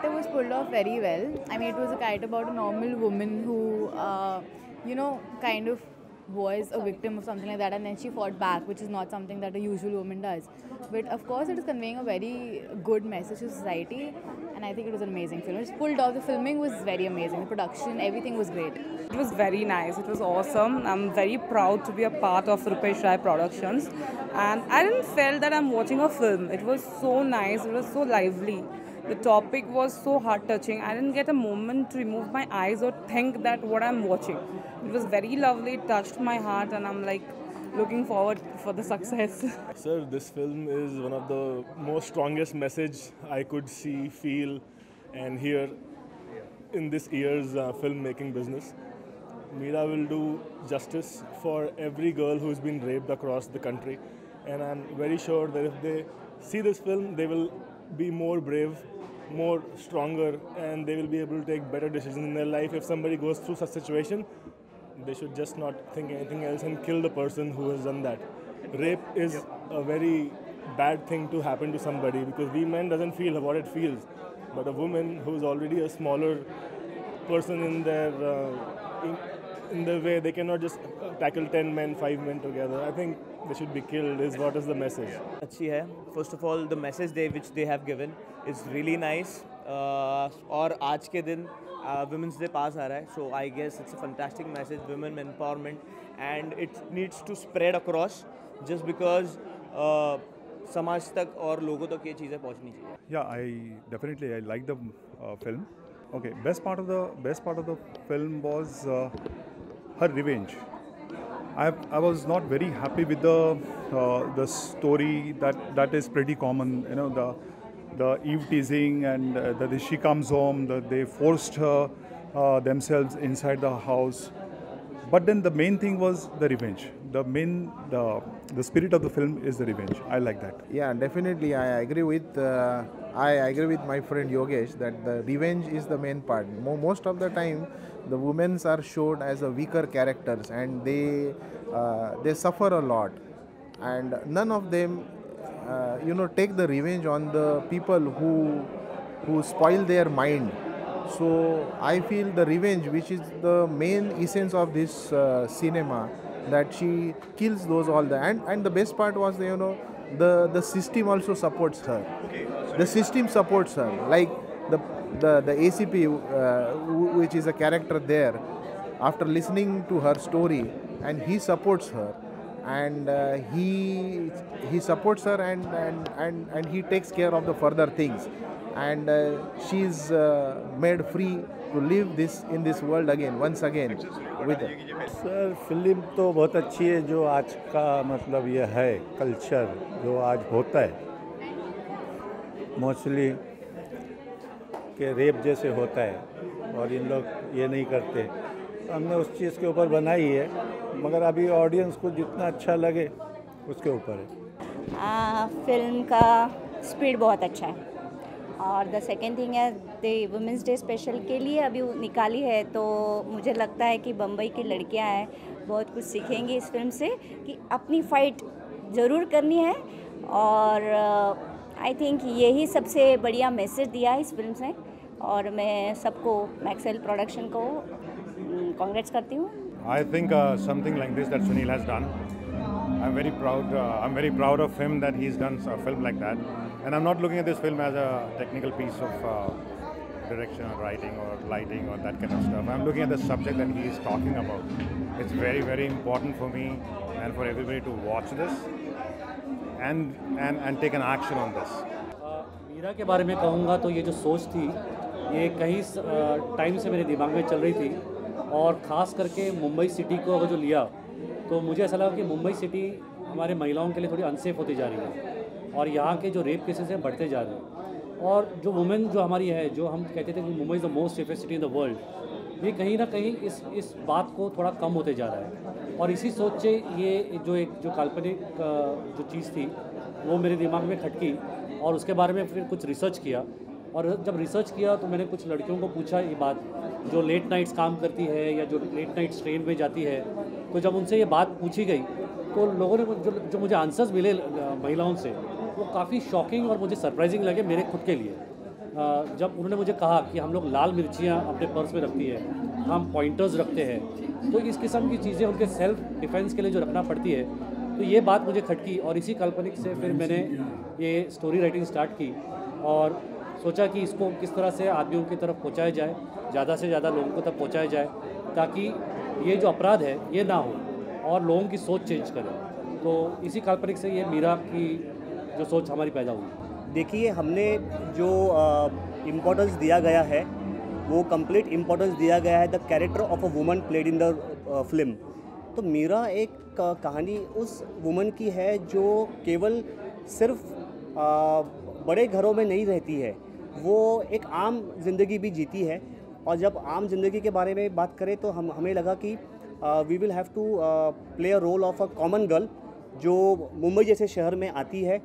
character was pulled off very well. I mean, it was a character about a normal woman who, kind of was a victim of something like that, and then she fought back, which is not something that a usual woman does. But of course, it is conveying a very good message to society, and I think it was an amazing film. It was pulled off. The filming was very amazing. The production, everything was great. It was very nice. It was awesome. I'm very proud to be a part of Rupesh Rai Productions, and I didn't feel that I'm watching a film. It was so nice. It was so lively. The topic was so heart-touching. I didn't get a moment to remove my eyes or think that what I'm watching. It was very lovely. It touched my heart, and I'm like looking forward for the success. Sir, this film is one of the most strongest message I could see, feel, and hear in this year's filmmaking business. Meera will do justice for every girl who's been raped across the country, and I'm very sure that if they see this film, they will be more brave, more stronger, and they will be able to take better decisions in their life. If somebody goes through such situation, they should just not think anything else and kill the person who has done that. Rape is a very bad thing to happen to somebody because we men doesn't feel what it feels, but a woman who's already a smaller person in their in the way, they cannot just tackle 10 men, 5 men together. I think they should be killed is what is the message. अच्छी है. First of all, the message which they have given is really nice. और आज के दिन Women's Day पास आ रहा है, so I guess it's a fantastic message, women empowerment, and it needs to spread across just because समाज तक और लोगों तक ये चीज़ें पहुंचनी चाहिए. Yeah, I like the film. Okay, best part of the film was her revenge. I was not very happy with the story that is pretty common. You know, the eve teasing and that she comes home, that they forced her themselves inside the house. But then the main thing was the revenge. The spirit of the film is the revenge. I like that. Yeah, definitely. I agree with my friend Yogesh that the revenge is the main part. Most of the time, the women are showed as a weaker characters, and they suffer a lot, and none of them, take the revenge on the people who spoil their mind. So I feel the revenge, which is the main essence of this cinema, that she kills those all the and the best part was the system also supports her. The system supports her, like the ACP, which is a character there. After listening to her story, and he supports her, and he supports her, and he takes care of the further things, and she's made free to live in this world again, once again with her. Sir film तो बहुत अच्छी है. जो आज का मतलब ये है कल्चर जो आज होता है मोस्टली के रेप जैसे होता है और इन लोग ये नहीं करते. हमने उस चीज़ के ऊपर बनाई है, मगर अभी ऑडियंस को जितना अच्छा लगे उसके ऊपर है. फिल्म का स्पीड बहुत अच्छा है, और द सेकेंड थिंग है द वुमेंस डे स्पेशल के लिए अभी निकाली है, तो मुझे लगता है कि बम्बई की लड़कियां हैं बहुत कुछ सीखेंगी इस फिल्म से कि अपनी फ़ाइट ज़रूर करनी है. और आई थिंक यही सबसे बढ़िया मैसेज दिया है इस फिल्म से, और मैं सबको मैक्सेल प्रोडक्शन को कांग्रेट्स करती हूँ. I think something like this that Sunil has done, I'm very proud. I'm very proud of him that he's done a film like that. And I'm not looking at this film as a technical piece of direction or writing or lighting or that kind of stuff. I'm looking at the subject that he is talking about. It's very, very important for me and for everybody to watch this and take an action on this. Meera के बारे में कहूँगा तो ये जो सोच थी ये कहीं टाइम से मेरे दिमाग में चल रही थी, और ख़ास करके मुंबई सिटी को अगर जो लिया तो मुझे ऐसा लगा कि मुंबई सिटी हमारे महिलाओं के लिए थोड़ी अनसेफ होती जा रही है, और यहाँ के जो रेप केसेस हैं बढ़ते जा रहे हैं, और जो वुमेन जो हमारी है, जो हम कहते थे कि Mumbai is the most safest city in the world, ये कहीं ना कहीं इस बात को थोड़ा कम होते जा रहा है. और इसी सोच से ये जो काल्पनिक जो चीज़ थी वो मेरे दिमाग में खटकी, और उसके बारे में फिर कुछ रिसर्च किया. और जब रिसर्च किया तो मैंने कुछ लड़कियों को पूछा ये बात, जो लेट नाइट्स काम करती है या जो लेट नाइट्स ट्रेन में जाती है, तो जब उनसे ये बात पूछी गई तो लोगों ने जो मुझे आंसर्स मिले महिलाओं से वो काफ़ी शॉकिंग और मुझे सरप्राइजिंग लगे मेरे खुद के लिए. जब उन्होंने मुझे कहा कि हम लोग लाल मिर्चियाँ अपने पर्स में रखती है, हम पॉइंटर्स रखते हैं, तो इस किस्म की चीज़ें उनके सेल्फ डिफेंस के लिए जो रखना पड़ती है, तो ये बात मुझे खटकी और इसी काल्पनिक से फिर मैंने ये स्टोरी राइटिंग स्टार्ट की और सोचा कि इसको किस तरह से आदमियों की तरफ पहुंचाया जाए, ज़्यादा से ज़्यादा लोगों को तक पहुंचाया जाए, ताकि ये जो अपराध है ये ना हो और लोगों की सोच चेंज करे। तो इसी काल्पनिक से ये मीरा की जो सोच हमारी पैदा हुई। देखिए, हमने जो इम्पोर्टेंस दिया गया है वो कंप्लीट इम्पोर्टेंस दिया गया है the character of a woman played in the film. तो मीरा एक कहानी उस वुमन की है जो केवल सिर्फ बड़े घरों में नहीं रहती है, वो एक आम जिंदगी भी जीती है। और जब आम जिंदगी के बारे में बात करें तो हमें लगा कि we will have to play a role of a common girl जो मुंबई जैसे शहर में आती है।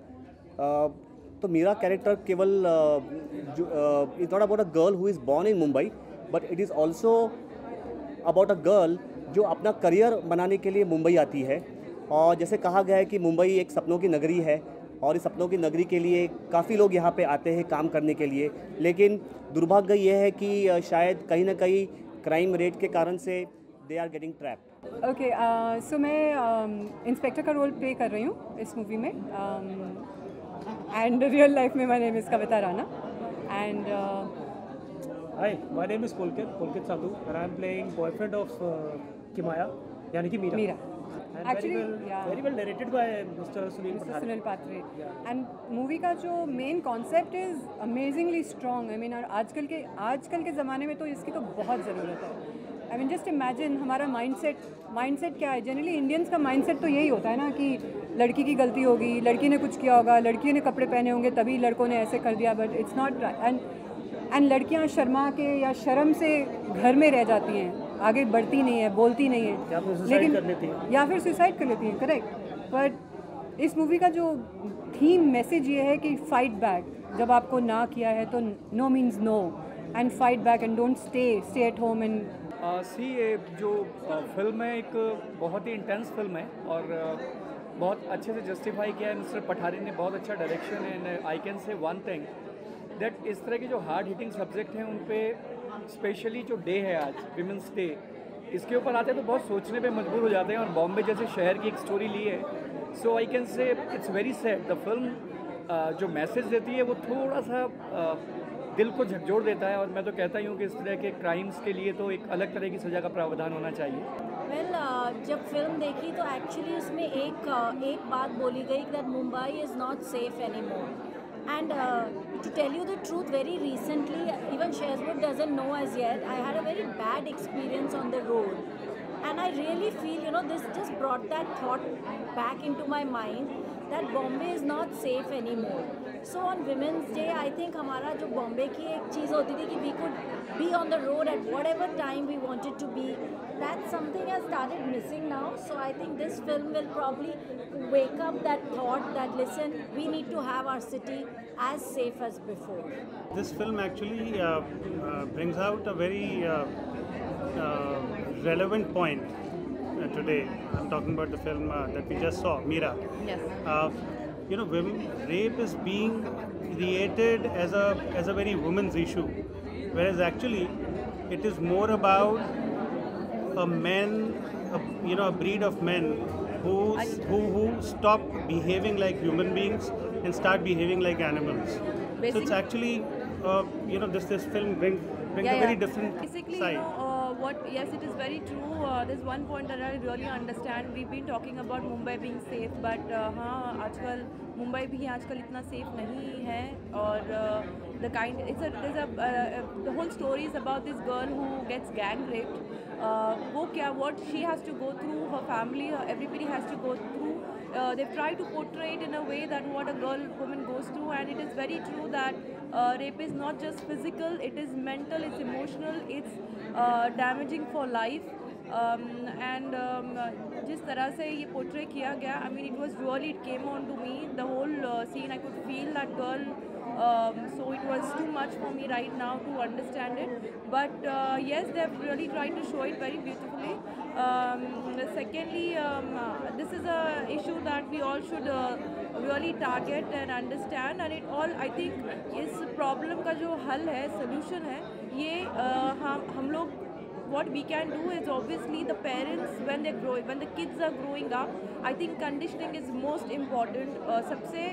तो मेरा कैरेक्टर केवल is not about a girl who is born in Mumbai, but it is also about a girl जो अपना करियर बनाने के लिए मुंबई आती है। और जैसे कहा गया है कि मुंबई एक सपनों की नगरी है और इस सपनों की नगरी के लिए काफ़ी लोग यहाँ पे आते हैं काम करने के लिए, लेकिन दुर्भाग्य ये है कि शायद कहीं ना कहीं क्राइम रेट के कारण से they are getting trapped. Okay, so मैं इंस्पेक्टर का रोल प्ले कर रही हूँ इस मूवी में, एंड रियल लाइफ में my name is Kavita Rana and hi, my name is Pulkit Sadhu and I am playing boyfriend of Kimaya यानी कि Meera. Actually, very well narrated by Mr. Sunil Patre. And movie का जो main concept is amazingly strong. I mean आजकल के ज़माने में तो इसकी तो बहुत ज़रूरत है। आई मीन जस्ट इमेजिन हमारा माइंडसेट क्या है। जनरली इंडियंस का माइंडसेट तो यही होता है ना कि लड़की की गलती होगी, लड़की ने कुछ किया होगा, लड़की ने कपड़े पहने होंगे तभी लड़कों ने ऐसे कर दिया, बट इट्स नॉट। एंड लड़कियां शर्मा के या शर्म से घर में रह जाती हैं, आगे बढ़ती नहीं है, बोलती नहीं है, लेकिन या फिर सुसाइड कर लेती हैं। करेक्ट। बट इस मूवी का जो थीम मैसेज ये है कि फाइट बैक। जब आपको ना किया है तो no means no, and fight back and don't stay at home. And ये जो फिल्म है एक बहुत ही इंटेंस फिल्म है और बहुत अच्छे से जस्टिफाई किया है मिस्टर पठारी ने, बहुत अच्छा डायरेक्शन है। एंड आई कैन से वन थिंग दैट इस तरह के जो हार्ड हिटिंग सब्जेक्ट हैं उन पे स्पेशली जो डे है आज विमेंस डे, इसके ऊपर आते हैं तो बहुत सोचने पे मजबूर हो जाते हैं। और बॉम्बे जैसे शहर की एक स्टोरी ली है, so I can say it's very sad. The film जो मैसेज देती है वो थोड़ा सा दिल को झकझोर देता है और मैं तो कहता ही हूँ कि इस तरह के क्राइम्स के लिए तो एक अलग तरह की सज़ा का प्रावधान होना चाहिए। जब फिल्म देखी तो एक्चुअली उसमें एक बात बोली गई that Mumbai is not safe any more. And to tell you the truth, very recently, even Shazwood doesn't know as yet, I had a very bad experience on the road. And I really feel, this just brought that thought back into my mind that Bombay is not safe anymore. So on Women's Day, I think हमारा जो बॉम्बे की एक चीज़ होती थी कि we could be on the road at whatever time we wanted to be. That something has started missing now. So I think this film will probably wake up that thought that listen, we need to have our city as safe as before. This film actually brings out a very relevant point today. I'm talking about the film that we just saw, Meera. Yes. Rape is being created as a very women's issue, whereas actually it is more about a breed of men who stop behaving like human beings and start behaving like animals. So it's actually this film brings a very different side. Yes, it is very true. There's one point that I really understand. We've been talking about Mumbai being safe, but हाँ आजकल मुंबई भी आजकल इतना safe नहीं है। और the whole story is about this girl who gets gang raped. What she has to go through, her family, everybody has to go through. They've tried to portray it in a way that what a woman goes through, and it is very true that rape is not just physical, it is mental, it's emotional, it's damaging for life. जिस तरह से ये portray किया गया, I mean, it came on to me, the whole scene, I could feel that girl, so it was too much for me right now to understand it, but yes, they've really tried to show it very beautifully, Secondly, this is a issue that we all should really target and understand, and it all, I think, इस problem का जो हल है, solution है, ये हम लोग, what we can do is obviously the parents when the kids are growing up, I think conditioning is most important. सबसे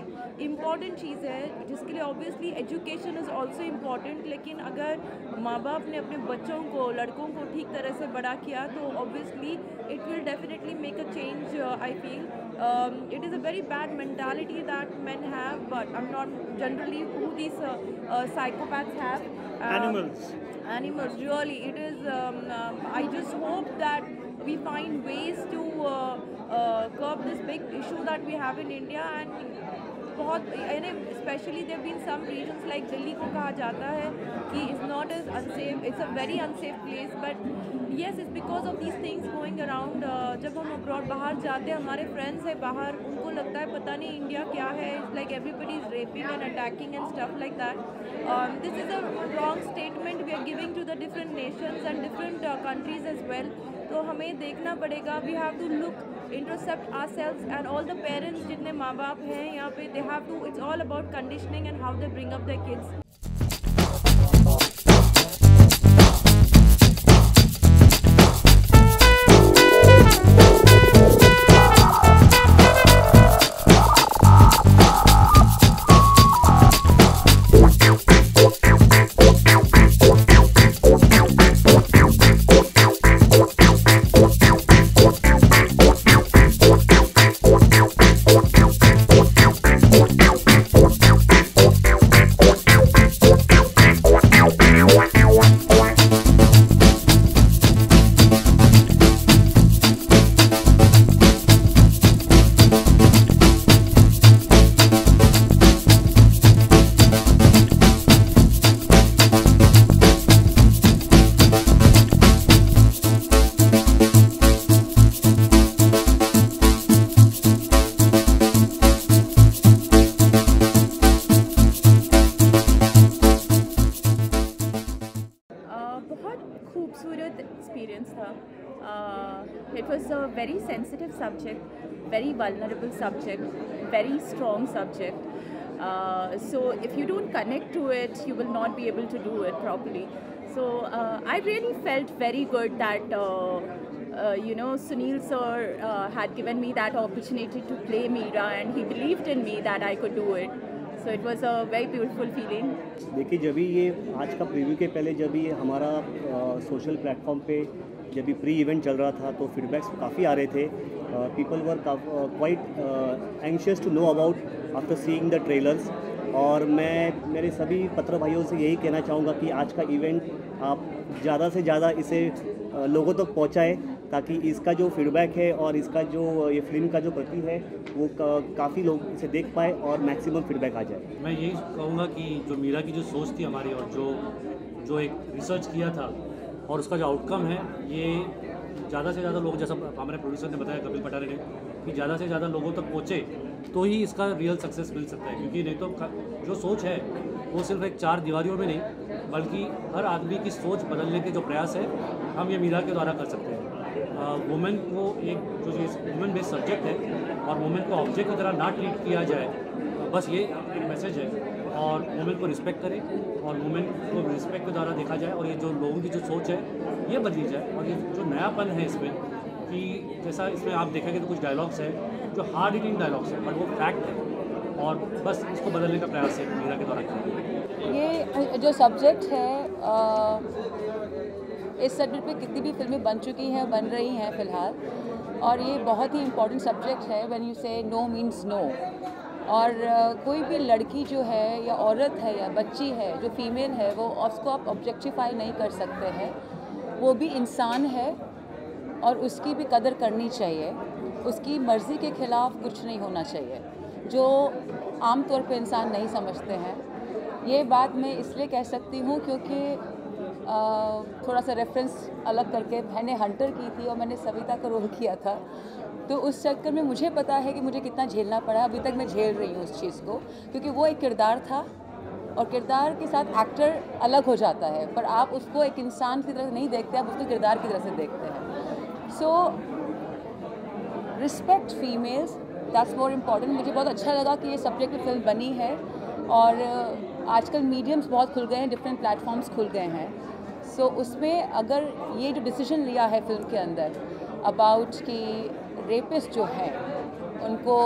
important चीज़ है जिसके लिए obviously education is also important, लेकिन अगर माँ बाप ने अपने बच्चों को, लड़कों को ठीक तरह से बड़ा किया तो obviously it will definitely make a change. I feel it is a very bad mentality that men have, but I'm not generally who these psychopaths have. Animals, really, it is. I just hope that we find ways to curb this big issue that we have in India, and especially there have been some regions like Delhi को कहा जाता है कि it's not as unsafe, it's a very unsafe place, but yes, it's because of these things going around. जब हम abroad बाहर जाते हैं, हमारे friends हैं बाहर, उनको लगता है पता नहीं इंडिया क्या है, it's like everybody is raping and attacking and stuff like that. This is a wrong statement we are giving to the different nations and different countries as well. तो हमें देखना पड़ेगा, we have to look, introspect ourselves, and all the parents जितने माँ बाप हैं यहाँ पे, they have to, it's all about conditioning and how they bring up their kids. खूबसूरत एक्सपीरियंस था. It was a very sensitive subject, very vulnerable subject, very strong subject. So if you don't connect to it, you will not be able to do it properly. So I really felt very good that Sunil sir had given me that opportunity to play Meera, and he believed in me that I could do it. So it was a very beautiful feeling. देखिए, जब भी ये आज का preview के पहले जब भी हमारा सोशल प्लेटफॉर्म पे जब भी प्री इवेंट चल रहा था तो फीडबैक्स काफ़ी आ रहे थे. People were quite anxious to know about after seeing the trailers. और मैं मेरे सभी पत्र भाइयों से यही कहना चाहूँगा कि आज का इवेंट आप ज़्यादा से ज़्यादा इसे लोगों तक पहुँचाएँ, ताकि इसका जो फीडबैक है और इसका जो ये फिल्म का जो प्रति है वो काफ़ी लोग इसे देख पाए और मैक्सिमम फीडबैक आ जाए. मैं यही कहूँगा कि जो मीरा की जो सोच थी हमारी और जो एक रिसर्च किया था और उसका जो आउटकम है, ये ज़्यादा से ज़्यादा लोग, जैसा हमारे प्रोड्यूसर ने बताया कपिल पठारे ने, कि ज़्यादा से ज़्यादा लोगों तक पहुँचे तो ही इसका रियल सक्सेस मिल सकता है. क्योंकि नहीं तो जो सोच है वो सिर्फ एक 4 दीवारियों में नहीं, बल्कि हर आदमी की सोच बदलने के जो प्रयास है हम ये मीरा के द्वारा कर सकते हैं. वुमेन को एक जो वुमेन बेस्ड सब्जेक्ट है और वुमेन को ऑब्जेक्ट की तरह ना ट्रीट किया जाए, बस ये एक मैसेज है. और वुमेन को रिस्पेक्ट करें और वुमेन को रिस्पेक्ट के द्वारा देखा जाए, और ये जो लोगों की जो सोच है ये बदली जाए. और ये जो नयापन है इसमें, कि जैसा इसमें आप देखेंगे तो कुछ डायलॉग्स हैं जो हार्ड हिटिंग डायलॉग्स हैं, बट वो फैक्ट है और बस इसको बदलने का प्रयास है मीरा के द्वारा किया. ये जो सब्जेक्ट है, इस सब्जेक्ट पे कितनी भी फिल्में बन चुकी हैं, बन रही हैं फ़िलहाल, और ये बहुत ही इम्पोर्टेंट सब्जेक्ट है. व्हेन यू से नो मीन्स नो. और कोई भी लड़की जो है या औरत है या बच्ची है जो फीमेल है, वो उसको आप ऑब्जेक्टिफाई नहीं कर सकते हैं. वो भी इंसान है और उसकी भी कदर करनी चाहिए. उसकी मर्ज़ी के ख़िलाफ़ कुछ नहीं होना चाहिए, जो आम तौर पे इंसान नहीं समझते हैं. ये बात मैं इसलिए कह सकती हूँ क्योंकि थोड़ा सा रेफरेंस अलग करके मैंने हंटर की थी और मैंने सविता का रोल किया था, तो उस चक्कर में मुझे पता है कि मुझे कितना झेलना पड़ा. अभी तक मैं झेल रही हूँ उस चीज़ को, क्योंकि वो एक किरदार था और किरदार के साथ एक्टर अलग हो जाता है, पर आप उसको एक इंसान की तरह नहीं देखते, आप उसको किरदार की तरह से देखते हैं. So respect females, that's more important. मुझे बहुत अच्छा लगा कि ये सब्जेक्ट पे फिल्म बनी है और आजकल मीडियम्स बहुत खुल गए हैं, डिफरेंट प्लेटफॉर्म्स खुल गए हैं। सो उसमें अगर ये जो डिसीजन लिया है फिल्म के अंदर अबाउट कि रेपिस्ट जो हैं उनको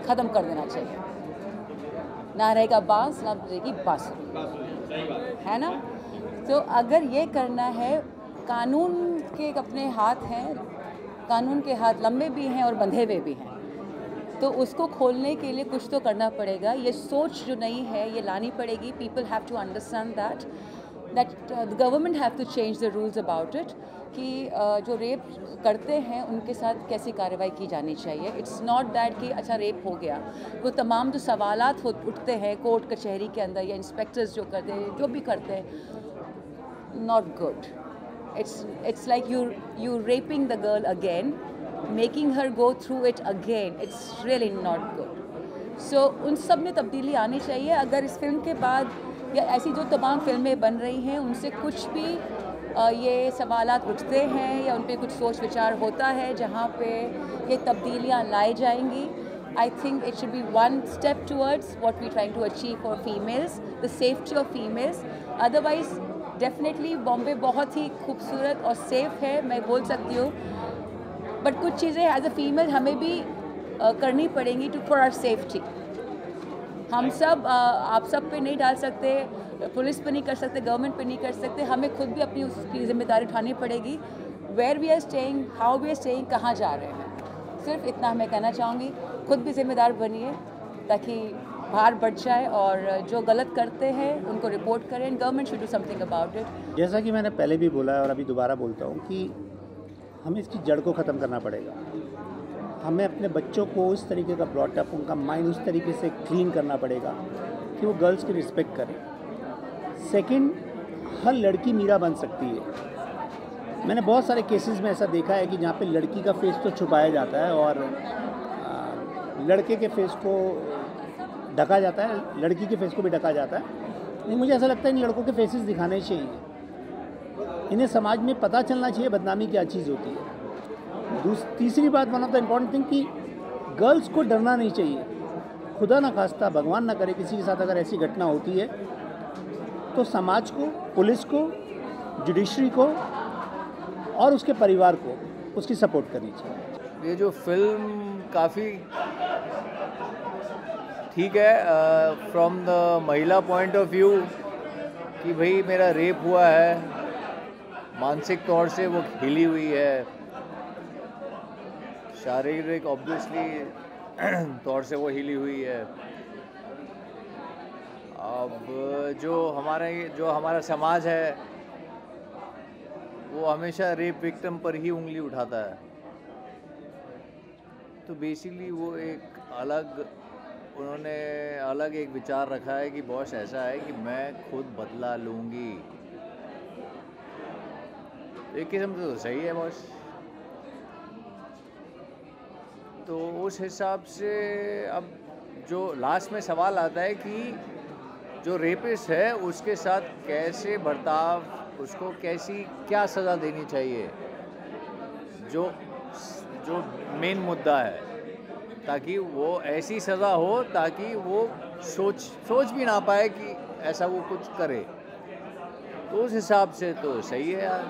ख़त्म कर देना चाहिए, ना रहेगा बांस ना रहेगी बांसुरी, है ना। तो अगर ये करना है, कानून के अपने हाथ हैं, कानून के हाथ लंबे भी हैं और बंधे हुए भी हैं, तो उसको खोलने के लिए कुछ तो करना पड़ेगा। ये सोच जो नई है ये लानी पड़ेगी। People have to understand that the government have to change the rules about it कि जो रेप करते हैं उनके साथ कैसी कार्रवाई की जानी चाहिए। इट्स नॉट दैट कि अच्छा रेप हो गया, वो तमाम जो सवालात उठते हैं कोर्ट कचहरी के अंदर या इंस्पेक्टर्स जो करते हैं, जो भी करते हैं, not good. It's like you raping the girl again, making her go through it again. It's really not good. So उन सब में तब्दीली आनी चाहिए। अगर इस फिल्म के बाद या ऐसी जो तमाम फिल्में बन रही हैं उनसे कुछ भी ये सवालात उठते हैं या उन पर कुछ सोच विचार होता है जहाँ पे ये तब्दीलियाँ लाई जाएंगी, I think it should be one step towards what we're trying to achieve for females, the safety of females. Otherwise definitely Bombay बहुत ही खूबसूरत और सेफ़ है, मैं बोल सकती हूँ, बट कुछ चीज़ें एज अ फीमेल हमें भी करनी पड़ेंगी टू फॉर आवर सेफ्टी। हम सब आप सब पे नहीं डाल सकते, पुलिस पे नहीं कर सकते, गवर्नमेंट पे नहीं कर सकते, हमें खुद भी अपनी उसकी जिम्मेदारी उठानी पड़ेगी। Where we are staying, how we are staying, कहाँ जा रहे हैं, सिर्फ इतना मैं कहना चाहूँगी। खुद भी जिम्मेदार बनिए ताकि बाहर बढ़ जाए और जो गलत करते हैं उनको रिपोर्ट करें। Government should do something about it. जैसा कि मैंने पहले भी बोला है और अभी दोबारा बोलता हूँ कि हमें इसकी जड़ को ख़त्म करना पड़ेगा। हमें अपने बच्चों को इस तरीके का ब्रॉटअप, उनका माइंड उस तरीके से क्लीन करना पड़ेगा कि वो गर्ल्स की रिस्पेक्ट करें। सेकंड, हर लड़की मीरा बन सकती है। मैंने बहुत सारे केसेस में ऐसा देखा है कि जहाँ पे लड़की का फेस तो छुपाया जाता है और लड़के के फेस को ढका जाता है, लड़की के फेस को भी ढका जाता है। नहीं, मुझे ऐसा लगता है इन लड़कों के फेसेस दिखाने चाहिए। इन्हें समाज में पता चलना चाहिए बदनामी क्या चीज़ होती है। तीसरी बात, one of the important thing कि गर्ल्स को डरना नहीं चाहिए। खुदा ना खास्ता, भगवान ना करे, किसी के साथ अगर ऐसी घटना होती है तो समाज को, पुलिस को, जुडिशरी को और उसके परिवार को उसकी सपोर्ट करनी चाहिए। ये जो फिल्म काफ़ी ठीक है फ्रॉम द महिला पॉइंट ऑफ व्यू कि भाई मेरा रेप हुआ है, मानसिक तौर से वो हिली हुई है, शारीरिक ऑब्वियसली तौर से वो हिली हुई है। अब जो हमारा समाज है वो हमेशा रेप विक्टिम पर ही उंगली उठाता है, तो बेसिकली वो उन्होंने अलग एक विचार रखा है कि बॉस ऐसा है कि मैं खुद बदला लूँगी। एक किस्म से तो सही है बॉस। तो उस हिसाब से अब जो लास्ट में सवाल आता है कि जो रेपिस्ट है उसके साथ कैसे बर्ताव, उसको क्या सज़ा देनी चाहिए, जो मेन मुद्दा है, ताकि वो ऐसी सज़ा हो ताकि वो सोच भी ना पाए कि ऐसा वो कुछ करे। तो उस हिसाब से तो सही है यार।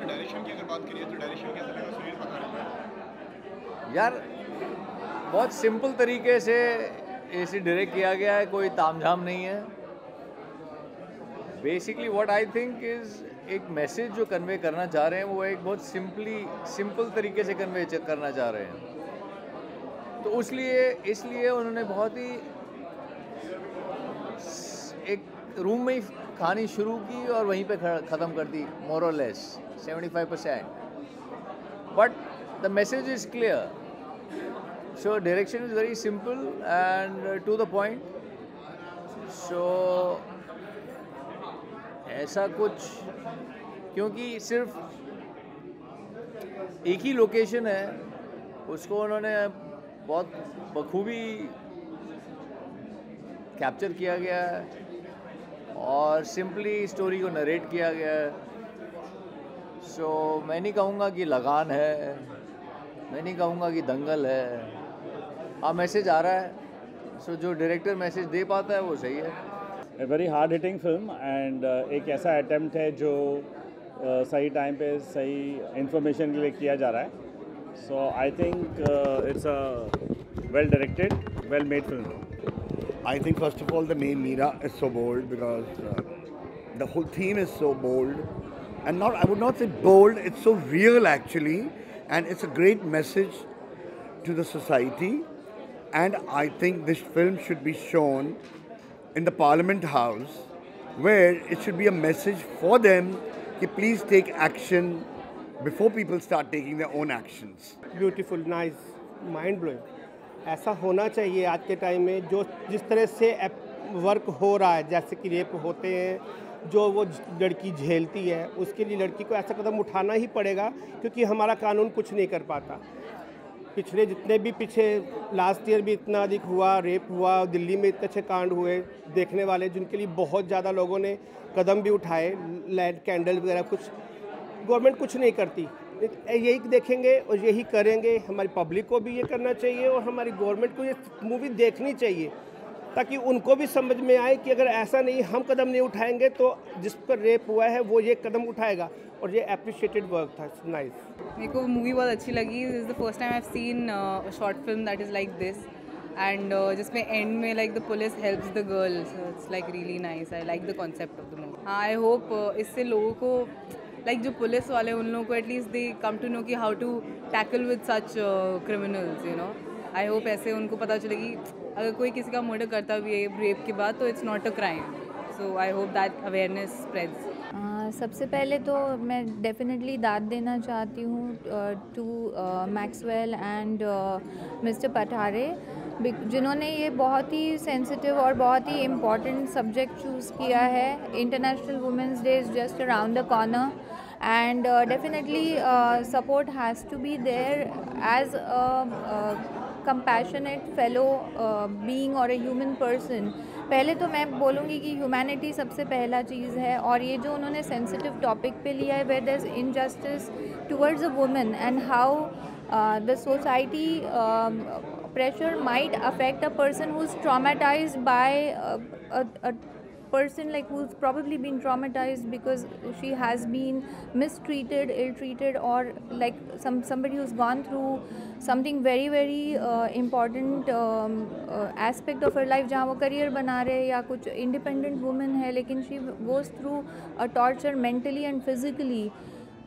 डायरेक्शन की अगर बात करिए तो डायरेक्शन कैसा लगा सुनील पठारे? यार बहुत सिंपल तरीके से इसे डायरेक्ट किया गया है, कोई तामझाम नहीं है। Basically what I think is एक मैसेज जो कन्वे करना चाह रहे हैं वो एक बहुत सिंपल तरीके से कन्वे करना चाह रहे हैं। तो इसलिए उन्होंने बहुत ही एक रूम में ही कहानी शुरू की और वहीं पे ख़त्म कर दी, मोर और less 75%। But the message is clear, so direction is very simple and to the point. So ऐसा कुछ, क्योंकि सिर्फ एक ही लोकेशन है, उसको उन्होंने बहुत बखूबी कैप्चर किया गया है और सिंपली स्टोरी को नरेट किया गया है। सो मैं नहीं कहूँगा कि लगान है, मैं नहीं कहूँगा कि दंगल है। हाँ, मैसेज आ रहा है, सो जो डायरेक्टर मैसेज दे पाता है वो सही है। A very hard hitting film and एक ऐसा अटेम्प्ट है जो सही टाइम पे सही इंफॉर्मेशन के लिए किया जा रहा है। So I think it's a well directed, well made film. I think first of all the name Meera is so bold because the whole theme is so bold, and not, I would not say bold, it's so real actually, and it's a great message to the society, and I think this film should be shown in the Parliament House where it should be a message for them कि please take action before people start taking their own actions. Beautiful, nice, mind blowing. ऐसा होना चाहिए आज के time में। जो जिस तरह से वर्क हो रहा है, जैसे कि रेप होते हैं, जो वो लड़की झेलती है, उसके लिए लड़की को ऐसा कदम उठाना ही पड़ेगा क्योंकि हमारा कानून कुछ नहीं कर पाता। पिछले जितने भी लास्ट ईयर भी इतना अधिक हुआ, रेप हुआ, दिल्ली में इतने अच्छे कांड हुए, देखने वाले जिनके लिए बहुत ज़्यादा लोगों ने कदम भी उठाए, लाइट कैंडल वगैरह, कुछ गवर्नमेंट कुछ नहीं करती। यही देखेंगे और यही करेंगे। हमारी पब्लिक को भी ये करना चाहिए और हमारी गवर्नमेंट को ये मूवी देखनी चाहिए ताकि उनको भी समझ में आए कि अगर ऐसा नहीं हम कदम नहीं उठाएंगे तो जिस पर रेप हुआ है वो ये कदम उठाएगा। और ये अप्रिशिएटेड वर्क था, नाइस। मेरे को मूवी बहुत अच्छी लगी। This is the first time I have seen short film that is like this, and जिसमें एंड में like the police helps the girl, so it's like really nice. I like the concept of the movie. I hope इससे लोगों को like जो police वाले उन लोगों को at least they come to know कि how to tackle with such criminals, you know. I hope ऐसे उनको पता चले कि अगर कोई किसी का मर्डर करता भी है रेप के बाद तो it's not a crime. So I hope that awareness spreads. सबसे पहले तो मैं डेफिनेटली दाद देना चाहती हूँ to Maxwell and mister Pathare, जिन्होंने ये बहुत ही सेंसिटिव और बहुत ही इम्पॉर्टेंट सब्जेक्ट चूज़ किया है। International women's day is just around the corner and definitely support has to be there as a compassionate fellow being or a human person। पहले तो मैं बोलूँगी कि ह्यूमैनिटी सबसे पहला चीज़ है, और ये जो उन्होंने सेंसिटिव टॉपिक पे लिया है where there is injustice towards a woman and how the society pressure might affect a person who's traumatized by a person like who's probably been traumatized because she has been mistreated, ill-treated, or like somebody who's gone through something very very important aspect of her life जहाँ वो career बना रहे या कुछ independent woman है लेकिन she goes through a torture mentally and physically।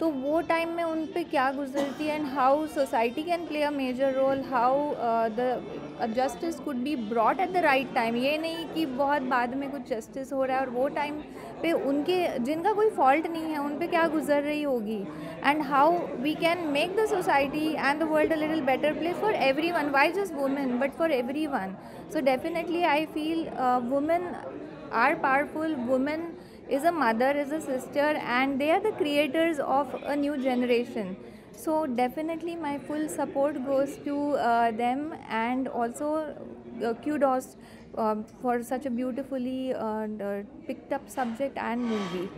तो वो टाइम में उन पे क्या गुजरती है and how society can play a major role, how the justice could be brought at the right time. ये नहीं कि बहुत बाद में कुछ जस्टिस हो रहा है और वो टाइम पे उनके जिनका कोई फॉल्ट नहीं है उन पे क्या गुजर रही होगी, and how we can make the society and the world a little better place for everyone, why just women but for everyone. So definitely I feel women are powerful, women is a mother, is a sister, and they are the creators of a new generation. So definitely my full support goes to them, and also kudos for such a beautifully picked up subject and movie.